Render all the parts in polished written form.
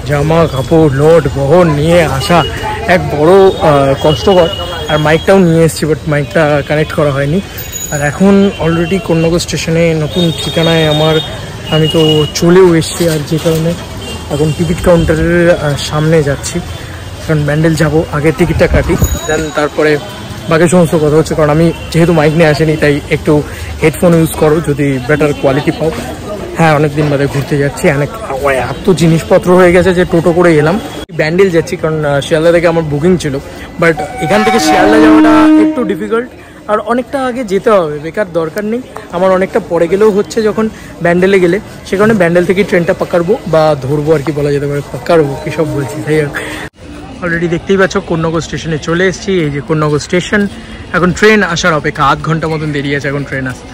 জামা কাপড় লোড বহন নিয়ে আসা এক বড় কষ্টকর। আর মাইকটাও নিয়ে এসেছি, বাট মাইকটা কানেক্ট করা হয়নি। আর এখন অলরেডি কোন্নগর স্টেশনে নতুন ঠিকানায় আমি তো চলেও এসেছি। আর যে কারণে এখন টিকিট কাউন্টারের সামনে যাচ্ছি, কারণ ব্যান্ডেল যাবো, আগে টিকিটটা কাটি, দেন তারপরে বাকি সমস্ত কথা হচ্ছে। কারণ আমি যেহেতু মাইক নিয়ে আসেনি, তাই একটু হেডফোন ইউজ করো যদি বেটার কোয়ালিটি পাও। হ্যাঁ, অনেকদিন বাদে ঘুরতে যাচ্ছি, এত জিনিসপত্র হয়ে গেছে যে টোটো করে এলাম। ব্যান্ডেল যাচ্ছি কারণ শিয়ালদা থেকে আমার বুকিং ছিল, বাট এখান থেকে শিয়ালদা যাওয়াটা একটু ডিফিকাল্ট। আর অনেকটা আগে যেতে হবে, বেকার দরকার নেই। আমার অনেকটা পরে গেলেও হচ্ছে যখন ব্যান্ডেলে গেলে, সে কারণে ব্যান্ডেল থেকে ট্রেনটা পাকারবো বা ধরবো আর কি বলা যেতে পারে, পাকারবো কী সব বলছি। তাই অলরেডি দেখতেই পাচ্ছ কোন্নগর স্টেশনে চলে এসেছি। এই যে কোন্নগর স্টেশন, এখন ট্রেন আসার অপেক্ষা, আধ ঘন্টা মতন দেরি আছে এখন ট্রেন আসতে।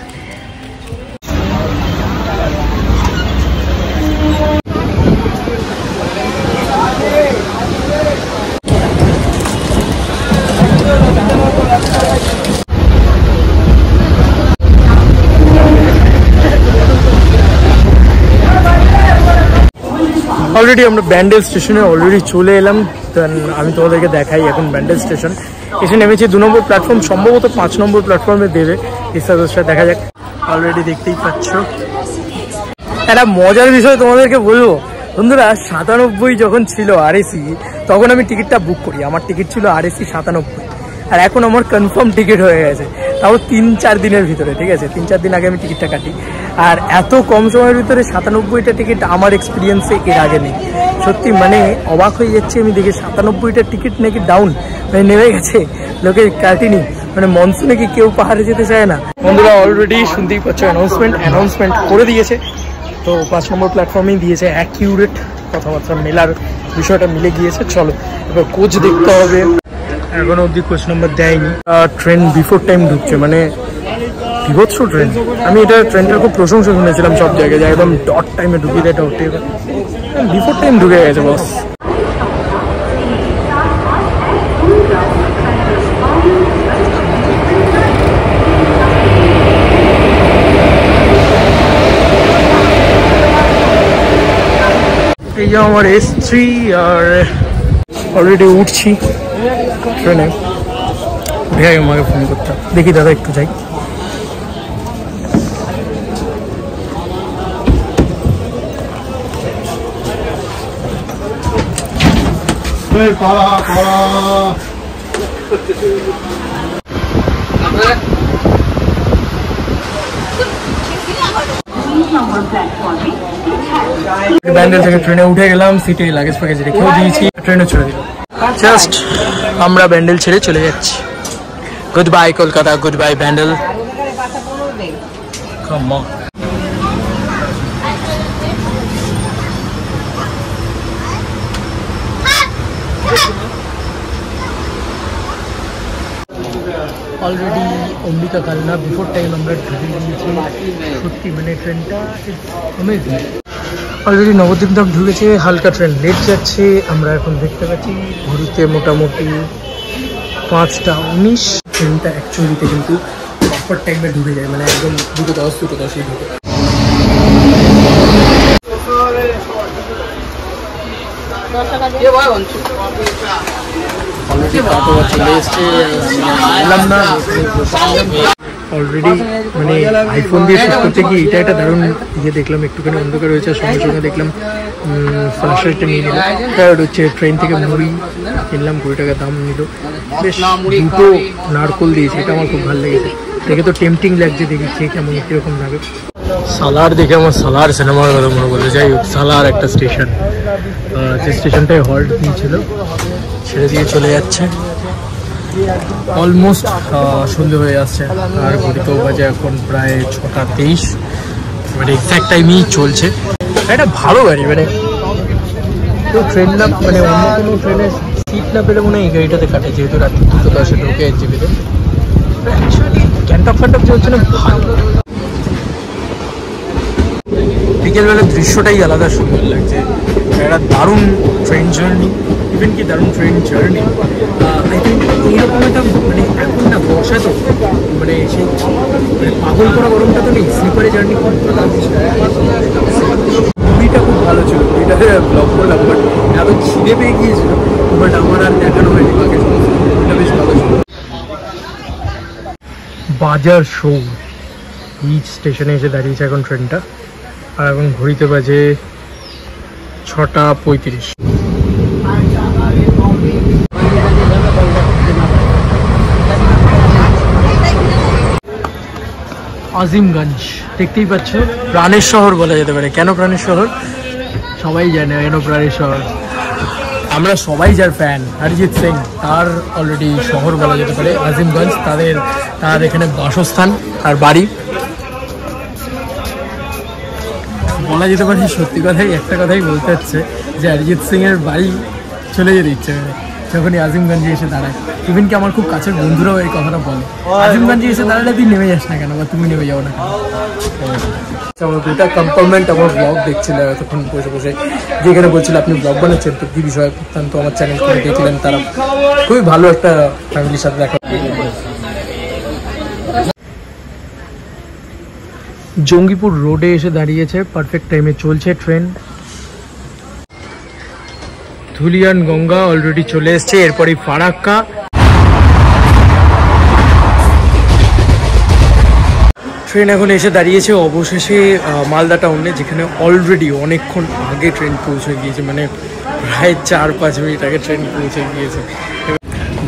অলরেডি আমরা ব্যান্ডেল স্টেশনে অলরেডি চলে এলাম। দেন আমি তোমাদেরকে দেখাই এখন ব্যান্ডেল স্টেশন এসে নেমেছি। 2 নম্বর প্ল্যাটফর্ম, সম্ভবত 5 নম্বর প্ল্যাটফর্মে দেবে ইস্তাদোসটা, দেখা যাক। অলরেডি দেখতেই পাচ্ছ। একটা মজার বিষয় তোমাদেরকে বলবো বন্ধুরা, 97 যখন ছিল আরএসি, তখন আমি টিকিটটা বুক করি। আমার টিকিট ছিল আরএসি 97, আর এখন আমার কনফার্ম টিকিট হয়ে গেছে, তাও 3-4 দিনের ভিতরে। ঠিক আছে, 3-4 দিন আগে আমি টিকিটটা কাটি। আর এত কম সময়ের ভিতরে 97টা টিকিট আমার এক্সপিরিয়েন্সে এর আগে নেই। সত্যি মানে অবাক হয়ে যাচ্ছে আমি দেখে, 97টা টিকিট নাকি ডাউন, মানে নেমে গেছে, লোকে কাটিনি। মানে মনসুনে কি কেউ পাহাড়ে যেতে চায় না? বন্ধুরা অলরেডি শুনতেই পাচ্ছ অ্যানাউন্সমেন্ট করে দিয়েছে। তো 5 নম্বর প্ল্যাটফর্মেই দিয়েছে, অ্যাকিউরেট কথাবার্তা মেলার বিষয়টা মিলে গিয়েছে। চলো এবার কোচ দেখতে হবে। এখনো অব্দি কোচ নাম্বার দেয়নি। ট্রেন বিফোর টাইম ঢুকছে, মানে বিভৎস ট্রেন। আমি এটা ট্রেনটার খুব প্রশংসা শুনেছিলাম সব জায়গায়, যে একদম ডট টাইমে ঢুকিয়ে দেয়, বিফোর টাইম ঢুকে গেছে বস। এই যে আমার S3, আর অলরেডি উঠছি ট্রেনে। উঠে আমাকে ফোন করতে, দেখি দাদা একটু যাই। ব্যান্ডেল থেকে ট্রেনে উঠে গেলাম, সিটে লাগেজ প্যাকেজ রেখেও দিয়েছি, ট্রেনে ছেড়ে দিল। জাস্ট আমরা ব্যান্ডেল ছেড়ে চলে যাচ্ছি। Goodbye Kolkata, goodbye Bandel. Come on. Already Ambika Kalna before time আমরা ঢুকে গিয়েছি। সত্যি মানে ট্রেনটা অ্যামেজিং। অলরেডি নবদ্বীপ ধাম ঢুকেছে, হালকা ট্রেন লেট যাচ্ছে। আমরা এখন দেখতে পাচ্ছি ঘড়িতে মোটামুটি 5টা 19। ট্রেনটা অ্যাকচুয়ালিতে কিন্তু প্রপার টাইমে ঢুকে যায়, মানে একদম 2:10-2:10 ঢুকে। অলরেডি মানে আইফোন দিয়ে শুট করতে গিয়ে এটা একটা দারুণ ইয়ে দেখলাম, একটুখানি অন্ধকার হয়েছে, সঙ্গে সঙ্গে দেখলাম ফ্ল্যাশ লাইটটা নিয়ে নিলাম। হচ্ছে ট্রেন থেকে মুড়ি কিনলাম, 20 টাকা দাম নিল। বেশ, 2টো নারকোল দিয়েছে, এটা আমার খুব ভালো লেগেছে। দেখে তো টেম্পটিং লাগছে, দেখি খেয়ে কেমন কীরকম লাগে। সালার দেখে আমার সালার সিনেমার কথা মনে বলে। যাই হোক, সালার একটা স্টেশন, যে স্টেশনটায় হল্ট দিয়েছিল ছেড়ে দিয়ে চলে যাচ্ছে। অলমোস্ট সন্ধে হয়ে আসছে, আর ঘড়িতেও বাজে এখন প্রায় 6টা 23, মানে এক্স্যাক্ট টাইমই চলছে। এটা ভালো গাড়ি, মানে কেউ ট্রেন না, মানে অন্য কোনো ট্রেনে সিট না পেলে মনে হয় এই গাড়িটাতে কাটে, যেহেতু রাত্রি 2:10 ঢোকে NJP-তে। অ্যাকচুয়ালি গ্যাংটক চলছে না ভালো। বিকেলবেলার দৃশ্যটাই আলাদা সুন্দর লাগছে। একটা দারুণ ট্রেন জার্নি, ইভেন কি দারুণ ট্রেন জার্নি। আই থিঙ্ক এইরকম একটা মানে এখন না বর্ষা তো মানে সেই মানে পাগল করা গরমটা তো নেই, স্লিপারে জার্নি করতে পুরীটা খুব ভালো ছিল, পুরীটাতে ব্লগ করলাম, বাট এত খিদে পেয়ে গিয়েছিল, বাট আমার আর দেখানো হয়নি বাকি সমস্ত। এটা বেশ ভালো ছিল। বাজার শো বিচ স্টেশনে এসে দাঁড়িয়েছে এখন ট্রেনটা, আর এখন ঘড়িতে বাজে 6:35। আজিমগঞ্জ দেখতেই পাচ্ছ, প্রাণের শহর বলা যেতে পারে। কেন প্রাণের শহর সবাই জানে, কেন প্রাণের শহর, আমরা সবাই যার ফ্যান অরিজিৎ সিং, তার অলরেডি শহর বলা যেতে পারে আজিমগঞ্জ। তার এখানে বাসস্থান আর বাড়ি বলা যেতে পারে। সত্যি কথাই একটা কথাই বলতে হচ্ছে যে অরিজিৎ সিং এর বাড়ি চলে যেতে ইচ্ছে করে যখনই আজিমগঞ্জে এসে দাঁড়ায়। ইভেন কি আমার খুব কাছের বন্ধুরাও এই কথাটা বলে, আজিমগঞ্জে এসে দাঁড়ালে তুই নেমে যাস না কেন, বা তুমি নেমে যাও না কেন। আমার দুটা কম্পার্টমেন্ট আমার ব্লগ দেখছিল এতক্ষণ বসে বসে, যেখানে বলছিল আপনি ব্লগ বানাচ্ছেন তো কী বিষয়ে, তো আমার চ্যানেল করে দেখলেন, তারা খুবই ভালো একটা ফ্যামিলির সাথে দেখা। জঙ্গিপুর রোডে এসে দাঁড়িয়েছে, পারফেক্ট টাইমে চলছে ট্রেন। ধুলিয়ান গঙ্গা অলরেডি চলে এসছে, এরপরই ফারাক্কা। ট্রেন এখন এসে দাঁড়িয়েছে অবশেষে মালদা টাউনে, যেখানে অলরেডি অনেকক্ষণ আগে ট্রেন পৌঁছে গিয়েছে, মানে প্রায় 4-5 মিনিট আগে ট্রেন পৌঁছে গিয়েছে।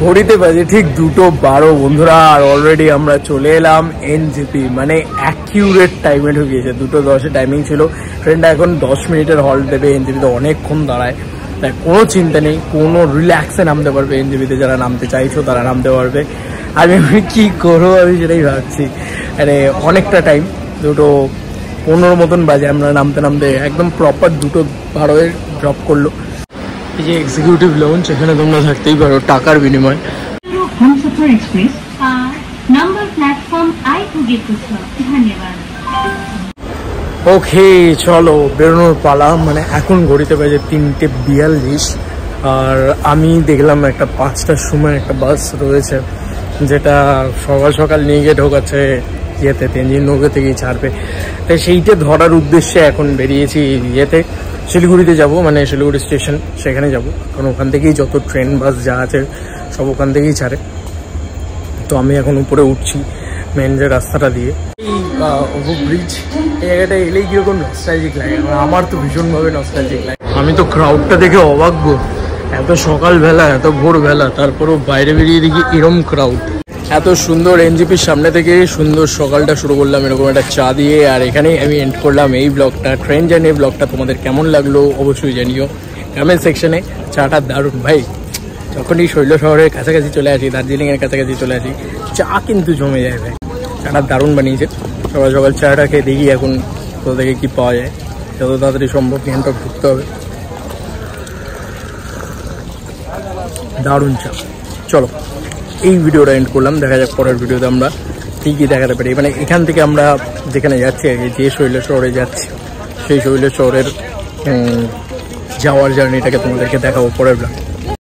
ঘড়িতে বাজে ঠিক 2:12 বন্ধুরা, আর অলরেডি আমরা চলে এলাম এনজেপি, মানে অ্যাকিউরেট টাইমে ঢুকিয়েছে। 2:10 টাইমিং ছিল, ট্রেনটা এখন 10 মিনিটের হল্ট দেবে। এনজেপিতে অনেকক্ষণ দাঁড়ায়, তাই কোনো চিন্তা নেই, কোনো রিল্যাক্সে নামতে পারবে এনজেপিতে। যারা নামতে চাইছো তারা নামতে পারবে। আমি কী করবো আমি সেটাই ভাবছি। আরে অনেকটা টাইম, 2:15 মতন বাজে, আমরা নামতে নামতে একদম প্রপার 2:12 ড্রপ করলো। এই যে এক্সিকিউটিভ লঞ্চ, এখানে তোমরা থাকতেই পারো টাকার বিনিময়। ওকে চলো বেরোনোর পালা, মানে এখন ঘড়িতে বাজে 3:42, আর আমি দেখলাম একটা 5টার সময় একটা বাস রয়েছে, যেটা সকাল সকাল নিয়ে গিয়ে ঢোকাচ্ছে ইয়েতে, তেনজিং নৌকা থেকেই ছাড়বে। তাই সেইটা ধরার উদ্দেশ্যে এখন বেরিয়েছি ইয়েতে, শিলিগুড়িতে যাব, মানে শিলিগুড়ি স্টেশন, সেখানে যাব। কারণ ওখান থেকেই যত ট্রেন বাস যা আছে সব ওখান থেকেই ছাড়ে। তো আমি এখন উপরে উঠছি মেন যে রাস্তাটা দিয়ে। এই ওভারব্রিজ, এই জায়গাটা এলেই কীরকম নস্টালজিক লাগে, আমার তো ভীষণভাবে নস্টালজিক লাগে। আমি তো ক্রাউডটা দেখে অবাক গো, এত সকালবেলা, এত ভোরবেলা, তারপরেও বাইরে বেরিয়ে দেখি এরম ক্রাউড। এত সুন্দর এনজেপির সামনে থেকে সুন্দর সকালটা শুরু করলাম এরকম একটা চা দিয়ে, আর এখানেই আমি এন্ড করলাম এই ব্লগটা। ট্রেন জার্নি ব্লগটা তোমাদের কেমন লাগলো অবশ্যই জানিও কমেন্ট সেকশনে। চাটা দারুণ ভাই, যখনই শৈল শহরের কাছাকাছি চলে আসি, দার্জিলিংয়ের কাছাকাছি চলে আসি, চা কিন্তু জমে যায় ভাই। চাটা দারুণ বানিয়েছে। সকাল সকাল চাটা খেয়ে দেখি এখন কোথা থেকে কী পাওয়া যায়, যত তাড়াতাড়ি সম্ভব গ্যাংটক ঢুকতে হবে। দারুণ চা। চলো এই ভিডিওটা এন্ড করলাম, দেখা যাক পরের ভিডিওতে আমরা কী কী দেখাতে পারি। মানে এখান থেকে আমরা যেখানে যাচ্ছি আগে, যে শৈল শহরে যাচ্ছি, সেই শৈল শহরের যাওয়ার জার্নিটাকে তোমাদেরকে দেখাবো পরের ব্লগে।